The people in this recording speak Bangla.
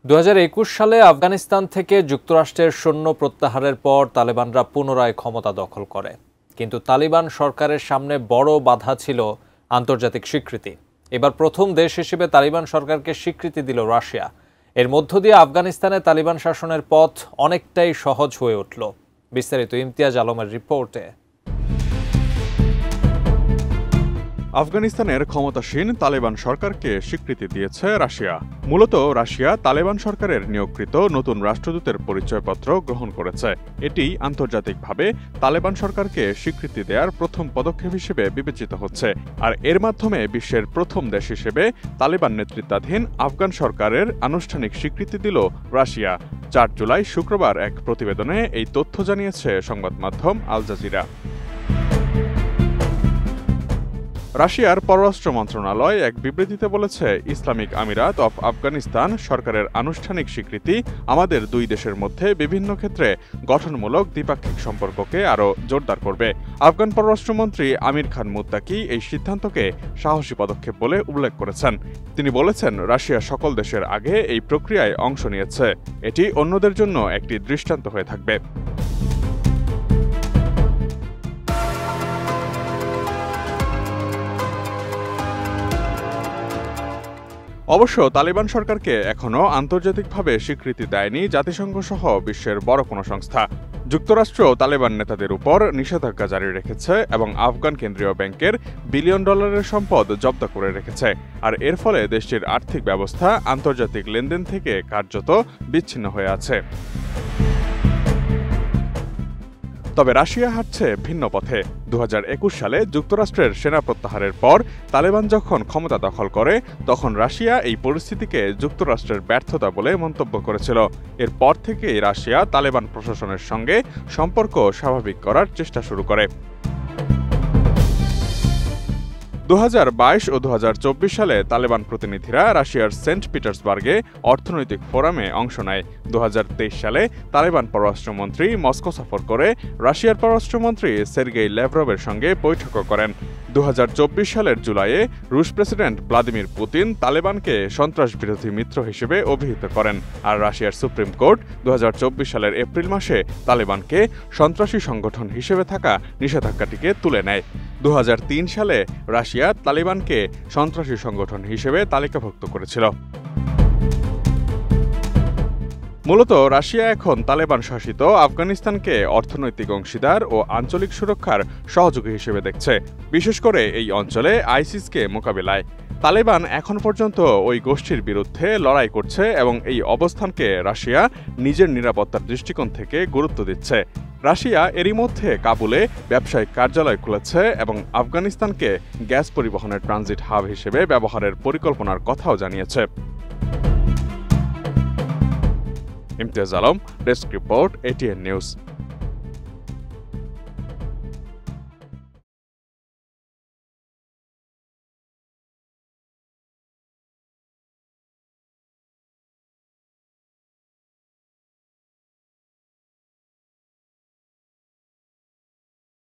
2021 সালে আফগানিস্তান থেকে যুক্তরাষ্ট্রের সৈন্য প্রত্যাহারের পর তালেবানরা পুনরায় ক্ষমতা দখল করে। কিন্তু তালিবান সরকারের সামনে বড় বাধা ছিল আন্তর্জাতিক স্বীকৃতি। এবার প্রথম দেশ হিসেবে তালিবান সরকারকে স্বীকৃতি দিল রাশিয়া। এর মধ্য দিয়ে আফগানিস্তানে তালিবান শাসনের পথ অনেকটাই সহজ হয়ে উঠল। বিস্তারিত ইমতিয়াজ আলমের রিপোর্টে। আফগানিস্তানের ক্ষমতাসীন তালেবান সরকারকে স্বীকৃতি দিয়েছে রাশিয়া। মূলত রাশিয়া তালেবান সরকারের নিয়োগকৃত নতুন রাষ্ট্রদূতের পরিচয়পত্র গ্রহণ করেছে। এটি আন্তর্জাতিকভাবে তালেবান সরকারকে স্বীকৃতি দেওয়ার প্রথম পদক্ষেপ হিসেবে বিবেচিত হচ্ছে। আর এর মাধ্যমে বিশ্বের প্রথম দেশ হিসেবে তালেবান নেতৃত্বাধীন আফগান সরকারের আনুষ্ঠানিক স্বীকৃতি দিল রাশিয়া। 4 জুলাই শুক্রবার এক প্রতিবেদনে এই তথ্য জানিয়েছে সংবাদ মাধ্যম আল জাজিরা। রাশিয়ার পররাষ্ট্র মন্ত্রণালয় এক বিবৃতিতে বলেছে, ইসলামিক আমিরাত অফ আফগানিস্তান সরকারের আনুষ্ঠানিক স্বীকৃতি আমাদের দুই দেশের মধ্যে বিভিন্ন ক্ষেত্রে গঠনমূলক দ্বিপাক্ষিক সম্পর্ককে আরও জোরদার করবে। আফগান পররাষ্ট্রমন্ত্রী আমির খান মুত্তাকি এই সিদ্ধান্তকে সাহসী পদক্ষেপ বলে উল্লেখ করেছেন। তিনি বলেছেন, রাশিয়া সকল দেশের আগে এই প্রক্রিয়ায় অংশ নিয়েছে। এটি অন্যদের জন্য একটি দৃষ্টান্ত হয়ে থাকবে। অবশ্য তালিবান সরকারকে এখনও আন্তর্জাতিকভাবে স্বীকৃতি দেয়নি জাতিসংঘ সহ বিশ্বের বড় কোনো সংস্থা। যুক্তরাষ্ট্র তালেবান নেতাদের উপর নিষেধাজ্ঞা জারি রেখেছে এবং আফগান কেন্দ্রীয় ব্যাংকের বিলিয়ন ডলারের সম্পদ জব্দ করে রেখেছে। আর এর ফলে দেশটির আর্থিক ব্যবস্থা আন্তর্জাতিক লেনদেন থেকে কার্যত বিচ্ছিন্ন হয়ে আছে। তবে রাশিয়া হাঁটছে ভিন্ন পথে। 2021 সালে যুক্তরাষ্ট্রের সেনা প্রত্যাহারের পর তালেবান যখন ক্ষমতা দখল করে, তখন রাশিয়া এই পরিস্থিতিকে যুক্তরাষ্ট্রের ব্যর্থতা বলে মন্তব্য করেছিল। এরপর থেকেই রাশিয়া তালেবান প্রশাসনের সঙ্গে সম্পর্ক স্বাভাবিক করার চেষ্টা শুরু করে। 2022 ও 2024 সালে তালেবান প্রতিনিধিরা রাশিয়ার সেন্ট পিটার্সবার্গে অর্থনৈতিক ফোরামে অংশ নেয়। 2023 সালে তালেবান পররাষ্ট্রমন্ত্রী মস্কো সফর করে রাশিয়ার পররাষ্ট্রমন্ত্রী সের্গেই ল্যাভরভের সঙ্গে বৈঠকও করেন। 2024 সালের জুলাইয়ে রুশ প্রেসিডেন্ট ভ্লাদিমির পুতিন তালেবানকে সন্ত্রাসবিরোধী মিত্র হিসেবে অভিহিত করেন। আর রাশিয়ার সুপ্রিম কোর্ট 2024 সালের এপ্রিল মাসে তালেবানকে সন্ত্রাসী সংগঠন হিসেবে থাকা নিষেধাজ্ঞাটিকে তুলে নেয়। 2003 সালে রাশিয়া তালেবানকে সন্ত্রাসী সংগঠন হিসেবে তালিকাভুক্ত করেছিল। মূলত রাশিয়া এখন তালেবান শাসিত আফগানিস্তানকে অর্থনৈতিক অংশীদার ও আঞ্চলিক সুরক্ষার সহযোগী হিসেবে দেখছে, বিশেষ করে এই অঞ্চলে আইসিসকে মোকাবিলায়। তালেবান এখন পর্যন্ত ওই গোষ্ঠীর বিরুদ্ধে লড়াই করছে এবং এই অবস্থানকে রাশিয়া নিজের নিরাপত্তার দৃষ্টিকোণ থেকে গুরুত্ব দিচ্ছে। রাশিয়া এরই মধ্যে কাবুলে ব্যবসায়িক কার্যালয় খুলেছে এবং আফগানিস্তানকে গ্যাস পরিবহনের ট্রানজিট হাব হিসেবে ব্যবহারের পরিকল্পনার কথাও জানিয়েছে। Imtiaz Alam, desk report, ATN news.